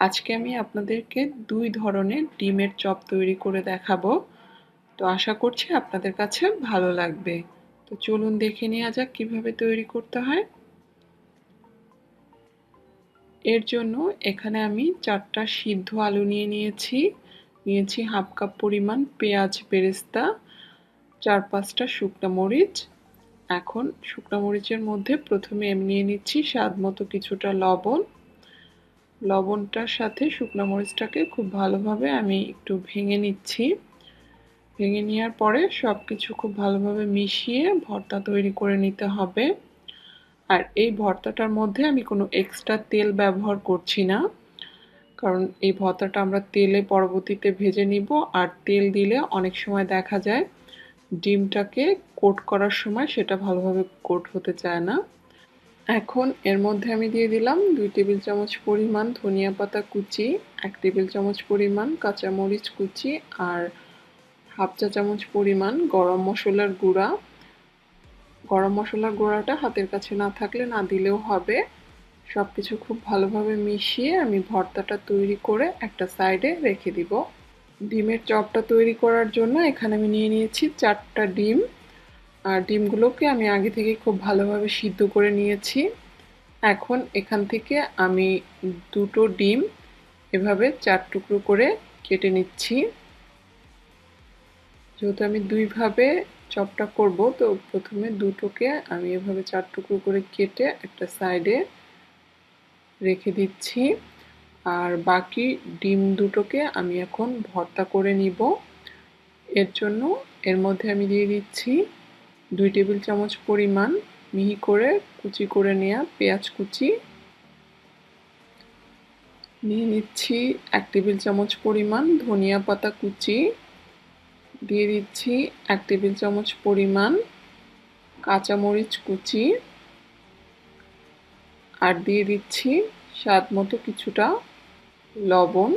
আজকে আমি আপনাদেরকে 2 ধরনের ডিমের চপ তৈরি করে দেখাবো। তো আশা করছি আপনাদের কাছে ভালো লাগবে। তো চলুন দেখে নেওয়া যাক কিভাবে তৈরি করতে হয়। এর জন্য এখানে আমি 4টা সিদ্ধ আলু নিয়েছি 1/2 কাপ পরিমাণ পেঁয়াজ বেরেস্তা, 4-5টা শুকনো মরিচ। এখন শুকনো মরিচের মধ্যে প্রথমে আমি নিয়ে নিচ্ছি স্বাদমতো কিছুটা লবণ। লবণটার সাথে শুকনো মরিচটাকে খুব ভালোভাবে আমি একটু ভেঙে নিচ্ছি। ভেঙে নেওয়ার পরে সব কিছু খুব ভালোভাবে মিশিয়ে ভর্তা তৈরি করে নিতে হবে। আর এই ভর্তাটার মধ্যে আমি কোনো এক্সট্রা তেল ব্যবহার করছি না, কারণ এই ভর্তাটা আমরা তেলে পরবর্তীতে ভেজে নিব। আর তেল দিলে অনেক সময় দেখা যায় ডিমটাকে কোট করার সময় সেটা ভালোভাবে কোট হতে চায় না। এখন এর মধ্যে আমি দিয়ে দিলাম 2 টেবিল চামচ পরিমাণ ধনিয়া পাতা কুচি, 1 টেবিল চামচ পরিমাণ কাঁচামরিচ কুচি আর হাফ চা চামচ পরিমাণ গরম মশলার গুঁড়া। গরম মশলার গুঁড়াটা হাতের কাছে না থাকলে না দিলেও হবে। সব কিছু খুব ভালোভাবে মিশিয়ে আমি ভর্তাটা তৈরি করে একটা সাইডে রেখে দিব। ডিমের চপটা তৈরি করার জন্য এখানে আমি নিয়ে নিয়েছি 4টা ডিম। আর ডিমগুলোকে আমি আগে থেকে খুব ভালোভাবে সিদ্ধ করে নিয়েছি। এখন এখান থেকে আমি 2টো ডিম এভাবে 4 টুকরো করে কেটে নিচ্ছি। যেহেতু আমি 2 ভাবে চপটা করব, তো প্রথমে দুটোকে আমি এভাবে 4 টুকরো করে কেটে একটা সাইডে রেখে দিচ্ছি। আর বাকি ডিম দুটোকে আমি এখন ভর্তা করে নিব। এর জন্য এর মধ্যে আমি দিয়ে দিচ্ছি 2 টেবিল চামচ পরিমাণ মিহি করে কুচি করে নেওয়া পেঁয়াজ কুচি, নিয়ে নিচ্ছি 1 টেবিল চামচ পরিমাণ ধনিয়া পাতা কুচি, দিয়ে দিচ্ছি 1 টেবিল চামচ পরিমাণ কাঁচামরিচ কুচি, আর দিয়ে দিচ্ছি স্বাদ মতো কিছুটা লবণ।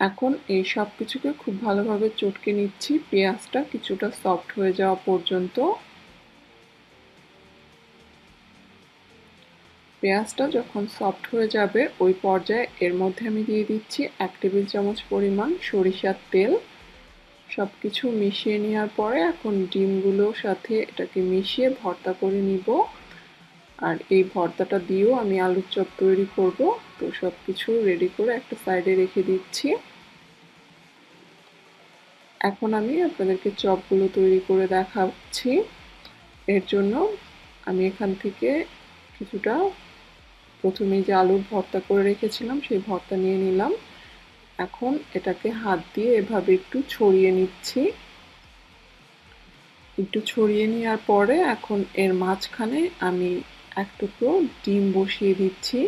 এখন এই সব কিছুকে খুব ভালোভাবে চটকে নিচ্ছি পেঁয়াজটা কিছুটা সফট হয়ে যাওয়া পর্যন্ত। পেঁয়াজটা যখন সফট হয়ে যাবে ওই পর্যায়ে এর মধ্যে আমি দিয়ে দিচ্ছি 1 টেবিল চামচ পরিমাণ সরিষার তেল। সব কিছু মিশিয়ে নেওয়ার পরে এখন ডিমগুলোর সাথে এটাকে মিশিয়ে ভর্তা করে নিব। আর এই ভর্তাটা দিয়েও আমি আলুর চপ তৈরি করব। তো সব কিছু রেডি করে একটা সাইডে রেখে দিচ্ছি। এখন আমি আপনাদেরকে চপগুলো তৈরি করে দেখাচ্ছি। এর জন্য আমি এখান থেকে কিছুটা প্রথমে যে আলুর ভর্তা করে রেখেছিলাম সেই ভর্তা নিয়ে নিলাম। এখন এটাকে হাত দিয়ে এভাবে একটু ছড়িয়ে নিচ্ছি। একটু ছড়িয়ে নেওয়ার পরে এখন এর মাঝখানে আমি এক টুকরো ডিম বসিয়ে দিচ্ছি।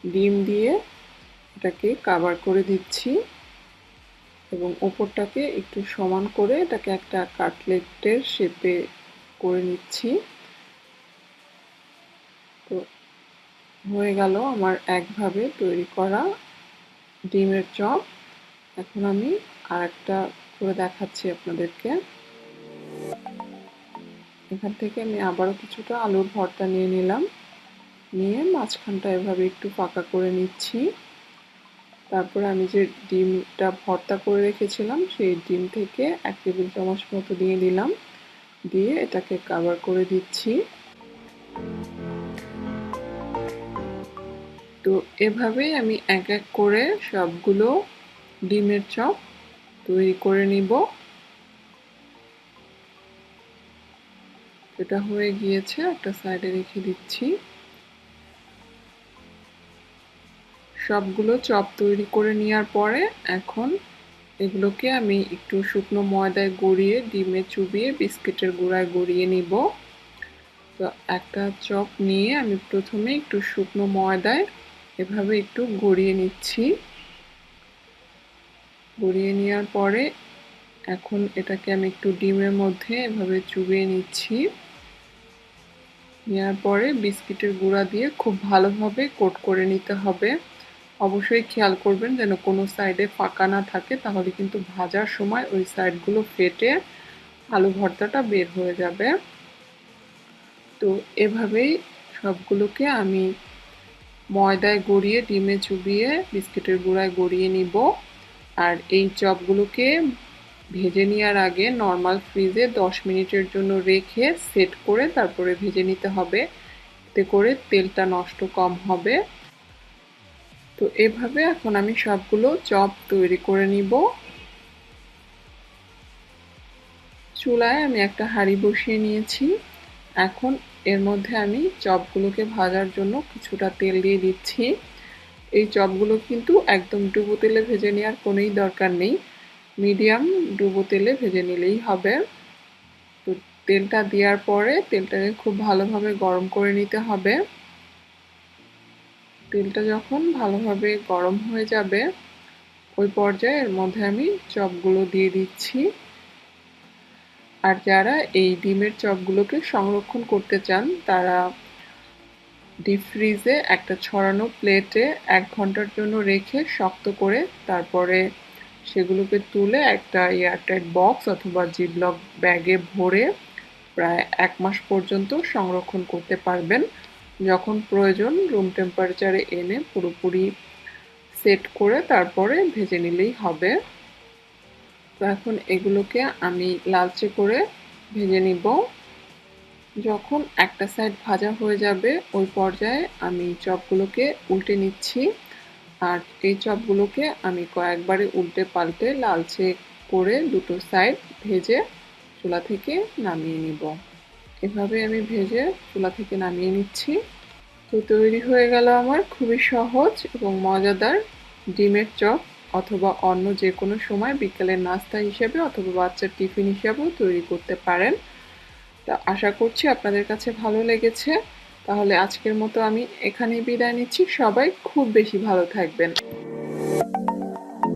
ডিম দিয়ে এটাকে কভার করে দিচ্ছি এবং ওপরটাকে একটু সমান করে এটাকে একটা কাটলেটের শেপে করে নিচ্ছি। তো হয়ে গেল আমার একভাবে তৈরি করা ডিমের চপ। এখন আমি আরেকটা করে দেখাচ্ছি আপনাদেরকে। এখান থেকে আমি আবারও কিছুটা আলুর ভর্তা নিয়ে নিলাম, নিয়ে মাঝখানটা এভাবে একটু ফাঁকা করে নিচ্ছি। তারপরে আমি যে ডিমটা ভর্তা করে রেখেছিলাম সেই ডিম থেকে 1 টেবিল চামচ মতো দিয়ে দিলাম, দিয়ে এটাকে কভার করে দিচ্ছি। তো এভাবেই আমি এক এক করে সবগুলো ডিমের চপ তৈরি করে নিব। এটা হয়ে গিয়েছে, একটা সাইডে রেখে দিচ্ছি। সবগুলো চপ তৈরি করে নেওয়ার পরে এখন এগুলোকে আমি একটু শুকনো ময়দায় গড়িয়ে ডিমে চুবিয়ে বিস্কিটের গুঁড়ায় গড়িয়ে নিব। তো একটা চপ নিয়ে আমি প্রথমে একটু শুকনো ময়দায় এভাবে একটু গড়িয়ে নিচ্ছি। গড়িয়ে নেওয়ার পরে এখন এটাকে আমি একটু ডিমের মধ্যে এভাবে চুবিয়ে নিচ্ছি। নেওয়ার পরে বিস্কিটের গুঁড়া দিয়ে খুব ভালোভাবে কোট করে নিতে হবে। অবশ্যই খেয়াল করবেন যেন কোনো সাইডে ফাঁকা না থাকে, তাহলে কিন্তু ভাজার সময় ওই সাইডগুলো ফেটে আলু ভর্তাটা বের হয়ে যাবে। তো এভাবেই সবগুলোকে আমি ময়দায় গড়িয়ে ডিমে চুবিয়ে বিস্কিটের গুঁড়ায় গড়িয়ে নিব। আর এই চপগুলোকে ভেজে নেওয়ার আগে নর্মাল ফ্রিজে 10 মিনিটের জন্য রেখে সেট করে তারপরে ভেজে নিতে হবে, এতে করে তেলটা নষ্ট কম হবে। তো এভাবে এখন আমি সবগুলো চপ তৈরি করে নিব। চুলায় আমি একটা হাঁড়ি বসিয়ে নিয়েছি। এখন এর মধ্যে আমি চপগুলোকে ভাজার জন্য কিছুটা তেল দিয়ে দিচ্ছি। এই চপগুলো কিন্তু একদম ডুবো তেলে ভেজে নেওয়ার কোনোই দরকার নেই, মিডিয়াম ডুবো তেলে ভেজে নিলেই হবে। তো তেলটা দেওয়ার পরে তেলটাকে খুব ভালোভাবে গরম করে নিতে হবে। তেলটা যখন ভালোভাবে গরম হয়ে যাবে ওই পর্যায়ে এর মধ্যে আমি চপগুলো দিয়ে দিচ্ছি। আর যারা এই ডিমের চপগুলোকে সংরক্ষণ করতে চান তারা ডিপ ফ্রিজে একটা ছড়ানো প্লেটে 1 ঘন্টার জন্য রেখে শক্ত করে তারপরে সেগুলোকে তুলে একটা এয়ারটাইট বক্স অথবা জিপলক ব্যাগে ভরে প্রায় 1 মাস পর্যন্ত সংরক্ষণ করতে পারবেন। যখন প্রয়োজন রুম টেম্পারেচারে এনে পুরোপুরি সেট করে তারপরে ভেজে নিলেই হবে। তো এখন এগুলোকে আমি লালচে করে ভেজে নিব। যখন একটা সাইড ভাজা হয়ে যাবে ওই পর্যায়ে আমি চপগুলোকে উল্টে নিচ্ছি। আর এই চপগুলোকে আমি কয়েকবারে উল্টে পাল্টে লালচে করে দুটো সাইড ভেজে চুলা থেকে নামিয়ে নিব। এভাবে আমি ভেজে চুলা থেকে নামিয়ে নিচ্ছি। তো তৈরি হয়ে গেল আমার খুবই সহজ এবং মজাদার ডিমের চপ, অথবা অন্য যে কোনো সময় বিকেলের নাস্তা হিসেবে অথবা বাচ্চার টিফিন হিসেবেও তৈরি করতে পারেন। তা আশা করছি আপনাদের কাছে ভালো লেগেছে। তাহলে আজকের মতো আমি এখানেই বিদায় নিচ্ছি। সবাই খুব বেশি ভালো থাকবেন।